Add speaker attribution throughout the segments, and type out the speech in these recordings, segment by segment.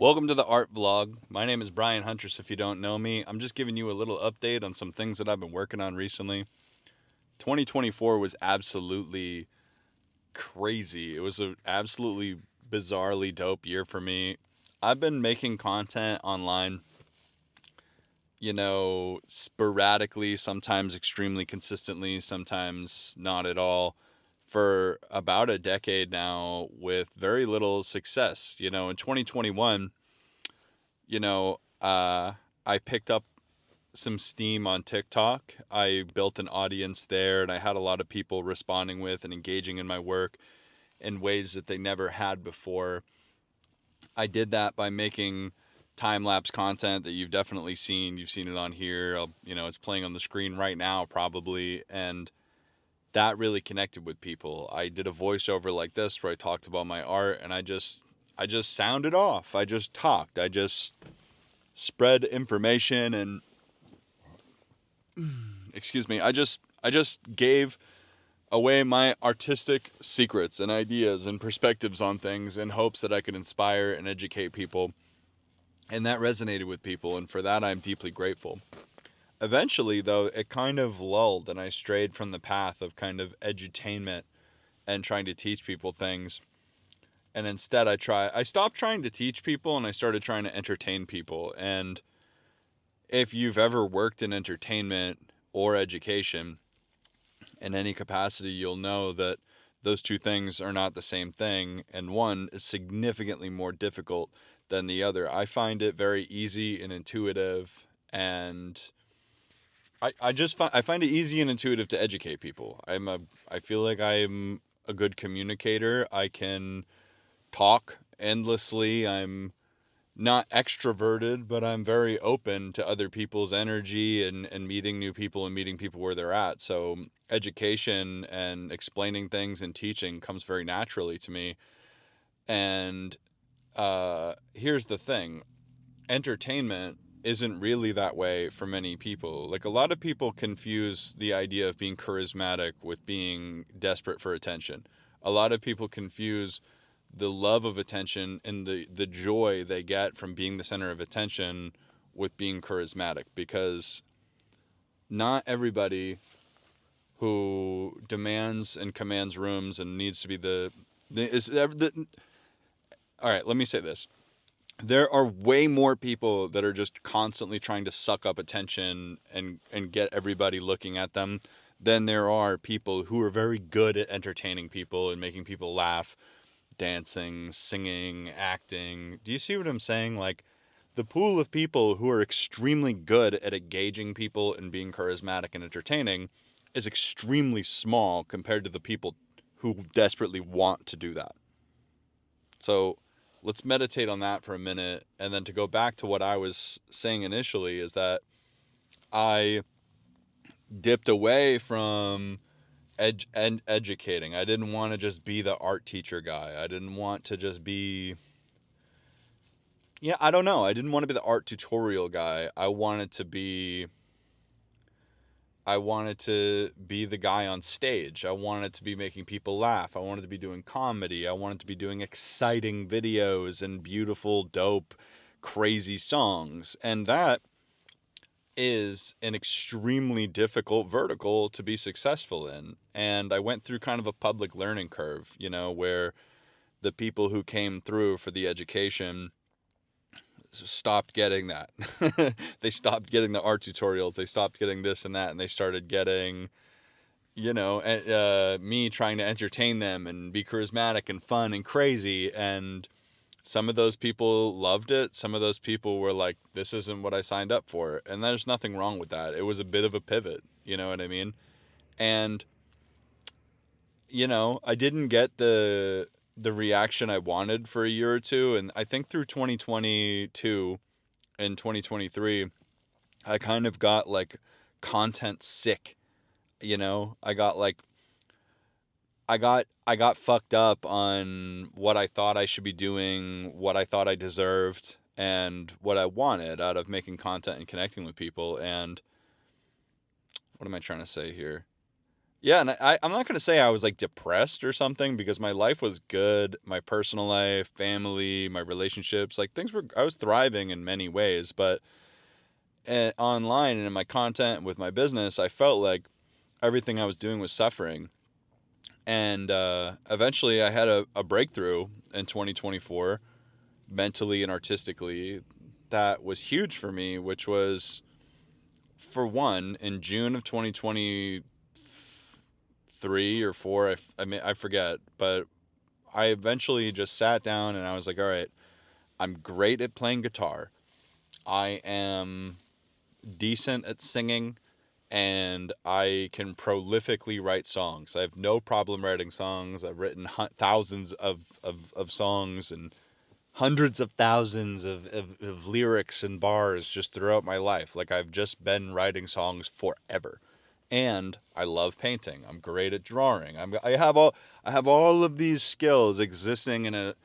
Speaker 1: Welcome to the art vlog. My name is Brian Huntress if you don't know me. I'm just giving you a little update on some things that I've been working on recently. 2024 was absolutely crazy. It was an absolutely bizarrely dope year for me. I've been making content online, sporadically, sometimes extremely consistently, sometimes not at all, for about a decade now with very little success. In 2021, you know, uh, I picked up some steam on TikTok. I built an audience there and I had a lot of people responding with and engaging in my work in ways that they never had before. I did that by making time lapse content that you've definitely seen. You've seen it on here. It's playing on the screen right now, probably. And that really connected with people. I did a voiceover like this where I talked about my art and I just sounded off. I just talked. I just spread information and excuse me, I just gave away my artistic secrets and ideas and perspectives on things in hopes that I could inspire and educate people. And that resonated with people, and for that I'm deeply grateful. Eventually, though, it kind of lulled and I strayed from the path of kind of edutainment and trying to teach people things. And instead I stopped trying to teach people and I started trying to entertain people. And if you've ever worked in entertainment or education in any capacity, you'll know that those two things are not the same thing, and one is significantly more difficult than the other. I find it very easy and intuitive, and I find it easy and intuitive to educate people. I feel like I'm a good communicator. I can talk endlessly. I'm not extroverted, but I'm very open to other people's energy and meeting new people and meeting people where they're at. So education and explaining things and teaching comes very naturally to me. And here's the thing: entertainment isn't really that way for many people. Like, a lot of people confuse the idea of being charismatic with being desperate for attention. A lot of people confuse the love of attention and the joy they get from being the center of attention with being charismatic, because not everybody who demands and commands rooms and needs to be all right, let me say this: there are way more people that are just constantly trying to suck up attention and get everybody looking at them than there are people who are very good at entertaining people and making people laugh, dancing, singing, acting. Do you see what I'm saying? Like, the pool of people who are extremely good at engaging people and being charismatic and entertaining is extremely small compared to the people who desperately want to do that. So let's meditate on that for a minute. And then to go back to what I was saying initially, is that I dipped away from educating. I didn't want to just be the art teacher guy. I didn't want to just be, I don't know. I didn't want to be the art tutorial guy. I wanted to be the guy on stage. I wanted to be making people laugh. I wanted to be doing comedy. I wanted to be doing exciting videos and beautiful, dope, crazy songs. And that is an extremely difficult vertical to be successful in. And I went through kind of a public learning curve, where the people who came through for the education stopped getting that. They stopped getting the art tutorials. They stopped getting this and that, and they started getting, me trying to entertain them and be charismatic and fun and crazy. And some of those people loved it. Some of those people were like, this isn't what I signed up for. And there's nothing wrong with that. It was a bit of a pivot. You know what I mean? And, I didn't get the reaction I wanted for a year or two. And I think through 2022 and 2023, I kind of got like content sick. I got like I got fucked up on what I thought I should be doing, what I thought I deserved, and what I wanted out of making content and connecting with people. And what am I trying to say here? Yeah, and I'm not going to say I was like depressed or something because my life was good. My personal life, family, my relationships, like things were, I was thriving in many ways. But online and in my content with my business, I felt like everything I was doing was suffering. And eventually I had a breakthrough in 2024, mentally and artistically, that was huge for me, which was, for one, in June of 2023 or four, I mean, I forget, but I eventually just sat down and I was like, all right, I'm great at playing guitar. I am decent at singing, and I can prolifically write songs. I have no problem writing songs. I've written thousands of songs and hundreds of thousands of lyrics and bars just throughout my life. Like, I've just been writing songs forever. And I love painting. I'm great at drawing. I have all of these skills existing in a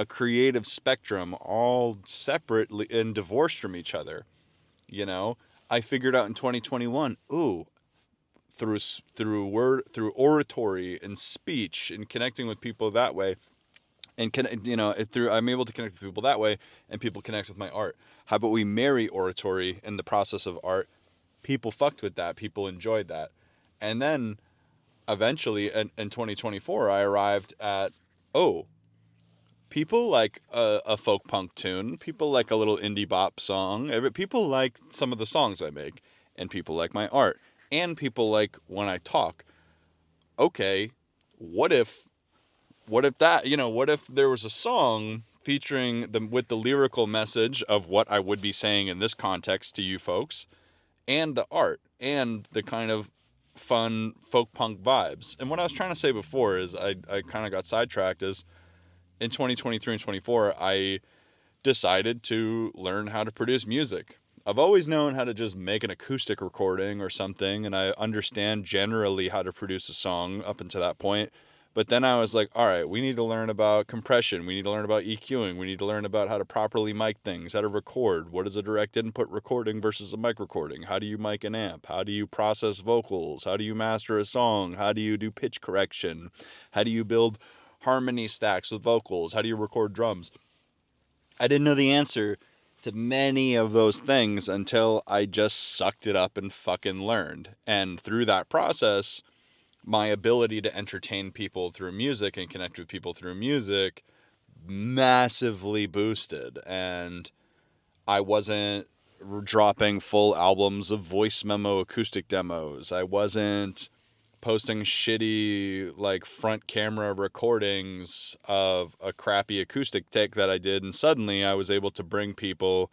Speaker 1: creative spectrum, all separately and divorced from each other. You know, I figured out in 2021, ooh, through oratory and speech and connecting with people that way, and through, I'm able to connect with people that way, and people connect with my art. How about we marry oratory in the process of art? People fucked with that. People enjoyed that. And then eventually in 2024, I arrived at, oh, people like a folk punk tune. People like a little indie bop song. People like some of the songs I make, and people like my art, and people like when I talk. Okay, what if what if there was a song featuring with the lyrical message of what I would be saying in this context to you folks, and the art and the kind of fun folk punk vibes. And what I was trying to say before is I kind of got sidetracked, is in 2023 and 24, I decided to learn how to produce music. I've always known how to just make an acoustic recording or something, and I understand generally how to produce a song up until that point. But then I was like, all right, we need to learn about compression. We need to learn about EQing. We need to learn about how to properly mic things, how to record. What is a direct input recording versus a mic recording? How do you mic an amp? How do you process vocals? How do you master a song? How do you do pitch correction? How do you build harmony stacks with vocals? How do you record drums? I didn't know the answer to many of those things until I just sucked it up and fucking learned. And through that process, my ability to entertain people through music and connect with people through music massively boosted. And I wasn't dropping full albums of voice memo acoustic demos. I wasn't posting shitty like front camera recordings of a crappy acoustic take that I did, and suddenly I was able to bring people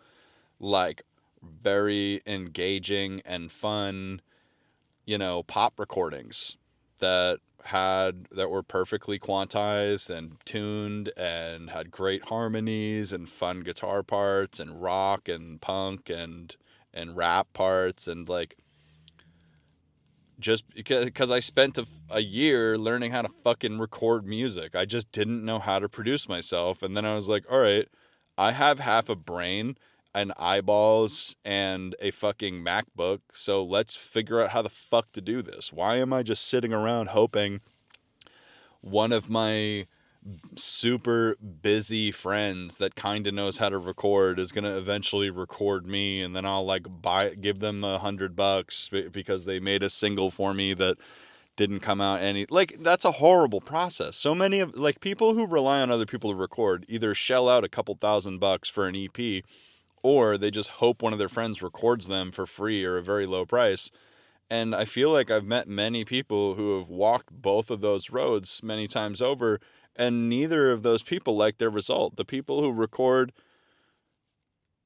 Speaker 1: like very engaging and fun, pop recordings that were perfectly quantized and tuned and had great harmonies and fun guitar parts and rock and punk and rap parts, and like, just because I spent a year learning how to fucking record music. I just didn't know how to produce myself. And then I was like, all right, I have half a brain and eyeballs and a fucking MacBook. So let's figure out how the fuck to do this. Why am I just sitting around hoping one of my super busy friends that kind of knows how to record is going to eventually record me, and then I'll like give them $100 because they made a single for me that didn't come out any, like, that's a horrible process. So many of like people who rely on other people to record either shell out a couple $1,000 for an EP, or they just hope one of their friends records them for free or a very low price. And I feel like I've met many people who have walked both of those roads many times over, and neither of those people like their result. The people who record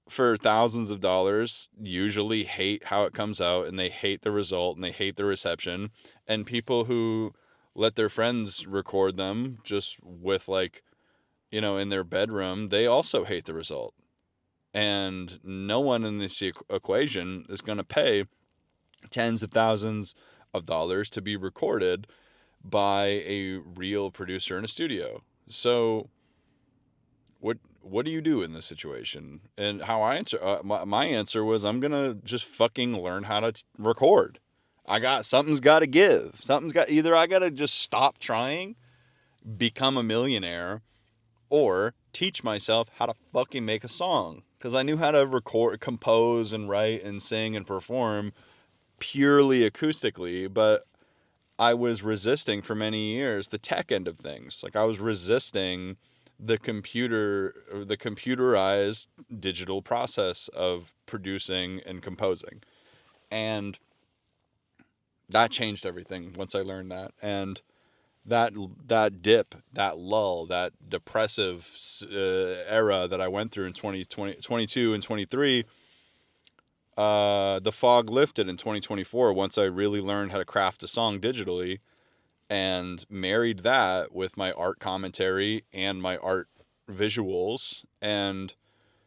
Speaker 1: for thousands of dollars usually hate how it comes out, and they hate the result, and they hate the reception. And people who let their friends record them just with, like, in their bedroom, they also hate the result. And no one in this equation is going to pay tens of thousands of dollars to be recorded by a real producer in a studio. So what do you do in this situation? And how I answer my answer was, I'm gonna just fucking learn how to record. Something's got to give. Either I got to just stop trying, become a millionaire, or teach myself how to fucking make a song. Because I knew how to record, compose, and write, and sing, and perform purely acoustically, but I was resisting for many years the tech end of things. Like I was resisting the computerized digital process of producing and composing. And that changed everything once I learned that. And that dip, that lull, that depressive era that I went through in 2022 and 23, the fog lifted in 2024 once I really learned how to craft a song digitally and married that with my art commentary and my art visuals, and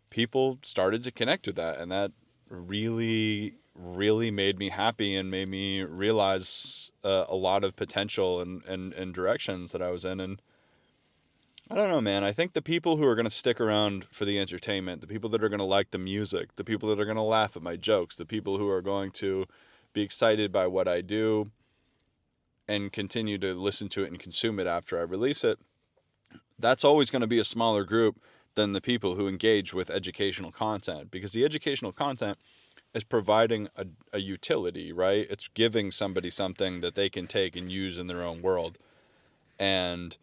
Speaker 1: people started to connect with that, and that really really made me happy and made me realize a lot of potential and directions that I was in. And I don't know, man. I think the people who are going to stick around for the entertainment, the people that are going to like the music, the people that are going to laugh at my jokes, the people who are going to be excited by what I do and continue to listen to it and consume it after I release it, that's always going to be a smaller group than the people who engage with educational content, because the educational content is providing a utility, right? It's giving somebody something that they can take and use in their own world. And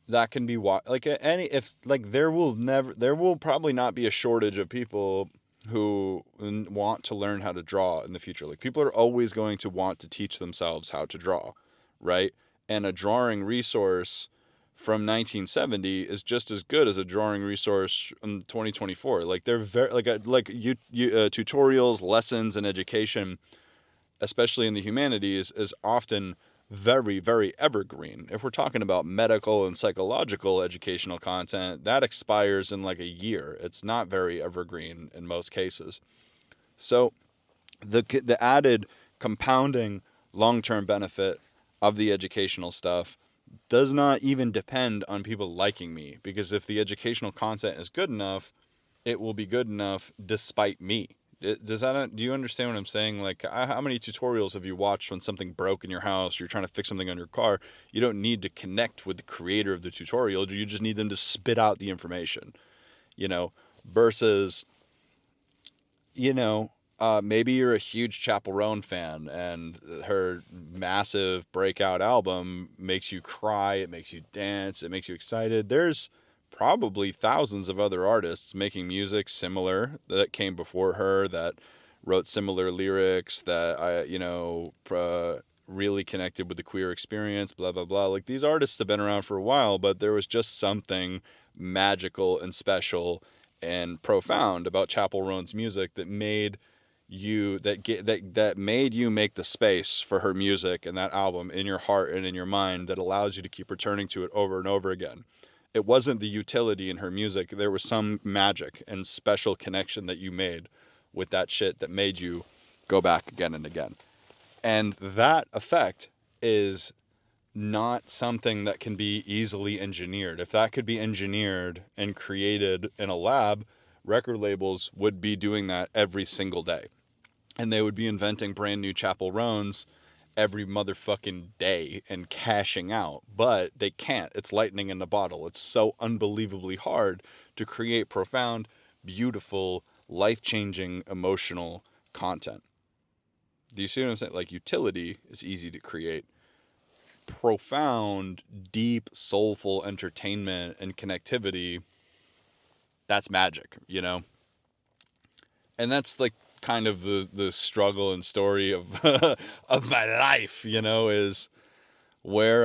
Speaker 1: that can be like there will probably not be a shortage of people who want to learn how to draw in the future. Like people are always going to want to teach themselves how to draw, right? And a drawing resource from 1970 is just as good as a drawing resource in 2024. Like they're very tutorials, lessons, and education, especially in the humanities, is often very, very evergreen. If we're talking about medical and psychological educational content, that expires in like a year. It's not very evergreen in most cases. So the added compounding long-term benefit of the educational stuff does not even depend on people liking me, because if the educational content is good enough, it will be good enough despite me. Do you understand what I'm saying? Like, how many tutorials have you watched when something broke in your house, or you're trying to fix something on your car? You don't need to connect with the creator of the tutorial. You just need them to spit out the information, versus, maybe you're a huge Chappell Roan fan and her massive breakout album makes you cry, it makes you dance, it makes you excited. There's probably thousands of other artists making music similar that came before her, that wrote similar lyrics, that really connected with the queer experience, blah, blah, blah. Like, these artists have been around for a while, but there was just something magical and special and profound about Chappell Roan's music that made that made you make the space for her music and that album in your heart and in your mind, that allows you to keep returning to it over and over again. It wasn't the utility in her music. There was some magic and special connection that you made with that shit that made you go back again and again. And that effect is not something that can be easily engineered. If that could be engineered and created in a lab, record labels would be doing that every single day. And they would be inventing brand new Chappell Roans every motherfucking day and cashing out. But they can't. It's lightning in a bottle. It's so unbelievably hard to create profound, beautiful, life-changing, emotional content. Do you see what I'm saying? Like, utility is easy to create. Profound, deep, soulful entertainment and connectivity, that's magic, And that's like kind of the struggle and story of of my life, is where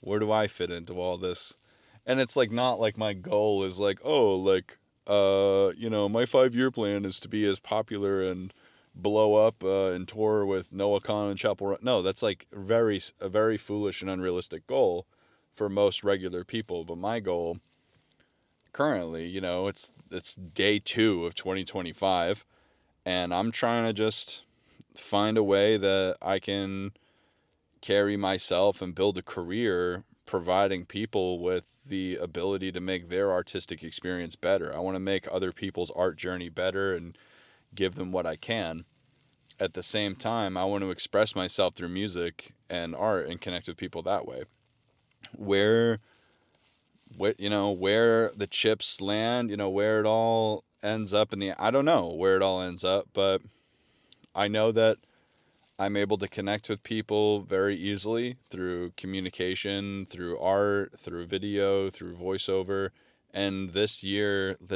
Speaker 1: do I fit into all this? And it's like not like my goal is like, my 5-year plan is to be as popular and blow up and tour with Noah Kahan and Chappell Roan. No, that's like a very foolish and unrealistic goal for most regular people. But my goal currently, it's day 2 of 2025, and I'm trying to just find a way that I can carry myself and build a career providing people with the ability to make their artistic experience better. I want to make other people's art journey better and give them what I can. at the same time, I want to express myself through music and art and connect with people that way. Where where the chips land, where it all ends up I don't know where it all ends up, but I know that I'm able to connect with people very easily through communication, through art, through video, through voiceover. And this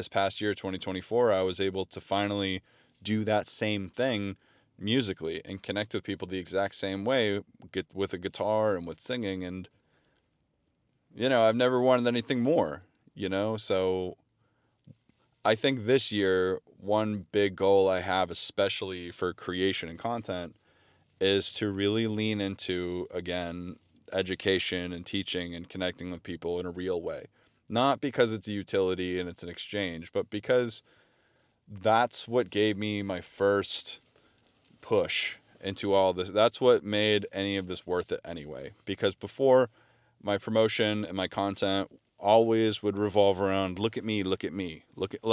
Speaker 1: past year, 2024, I was able to finally do that same thing musically and connect with people the exact same way, get with a guitar and with singing. And, I've never wanted anything more, So I think this year, one big goal I have, especially for creation and content, is to really lean into, again, education and teaching and connecting with people in a real way. Not because it's a utility and it's an exchange, but because that's what gave me my first push into all this. That's what made any of this worth it anyway. Because before, my promotion and my content always would revolve around look at me, look at me. Look at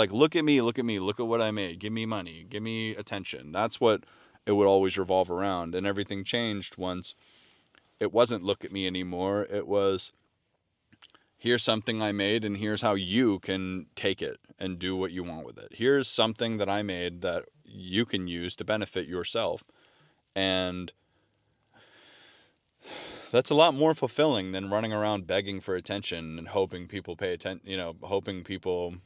Speaker 1: me, look at me, look at what I made. Give me money, give me attention. That's what it would always revolve around. And everything changed once it wasn't look at me anymore. It was here's something I made and here's how you can take it and do what you want with it. Here's something that I made that you can use to benefit yourself. And that's a lot more fulfilling than running around begging for attention and hoping people pay attention, hoping people,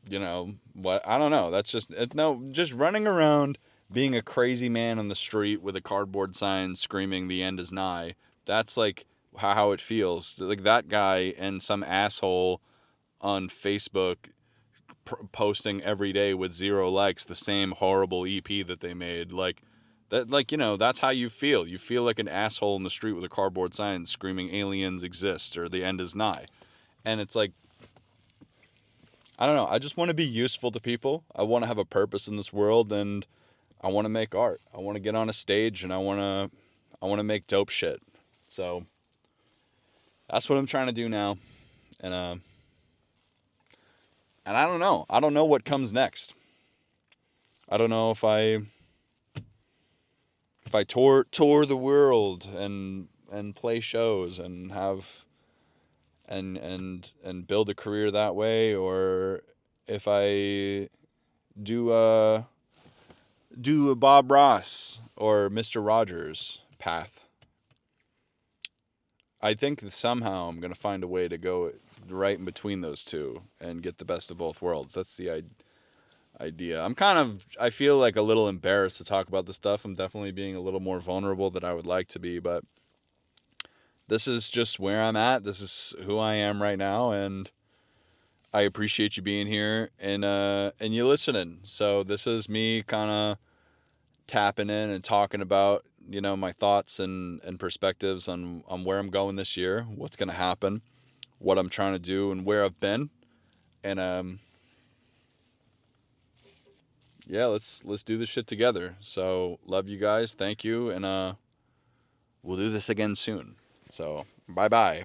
Speaker 1: what, I don't know. That's just running around being a crazy man on the street with a cardboard sign screaming the end is nigh. That's like how it feels. Like that guy and some asshole on Facebook posting every day with 0 likes the same horrible EP that they made. Like that, that's how you feel. You feel like an asshole in the street with a cardboard sign screaming aliens exist or the end is nigh. And it's like, I don't know. I just want to be useful to people. I want to have a purpose in this world, and I want to make art. I want to get on a stage, and I want to make dope shit. So that's what I'm trying to do now. And I don't know. I don't know what comes next. I don't know if I tour the world and play shows and have and build a career that way, or if I do a Bob Ross or Mr. Rogers path. I think that somehow I'm going to find a way to go right in between those two and get the best of both worlds. That's the idea. I feel like a little embarrassed to talk about this stuff. I'm definitely being a little more vulnerable than I would like to be, but this is just where I'm at. This is who I am right now, and I appreciate you being here and you listening. So this is me kind of tapping in and talking about, my thoughts and perspectives on where I'm going this year, what's going to happen, what I'm trying to do, and where I've been. And yeah, let's do this shit together. So love you guys. Thank you. And we'll do this again soon. So bye-bye.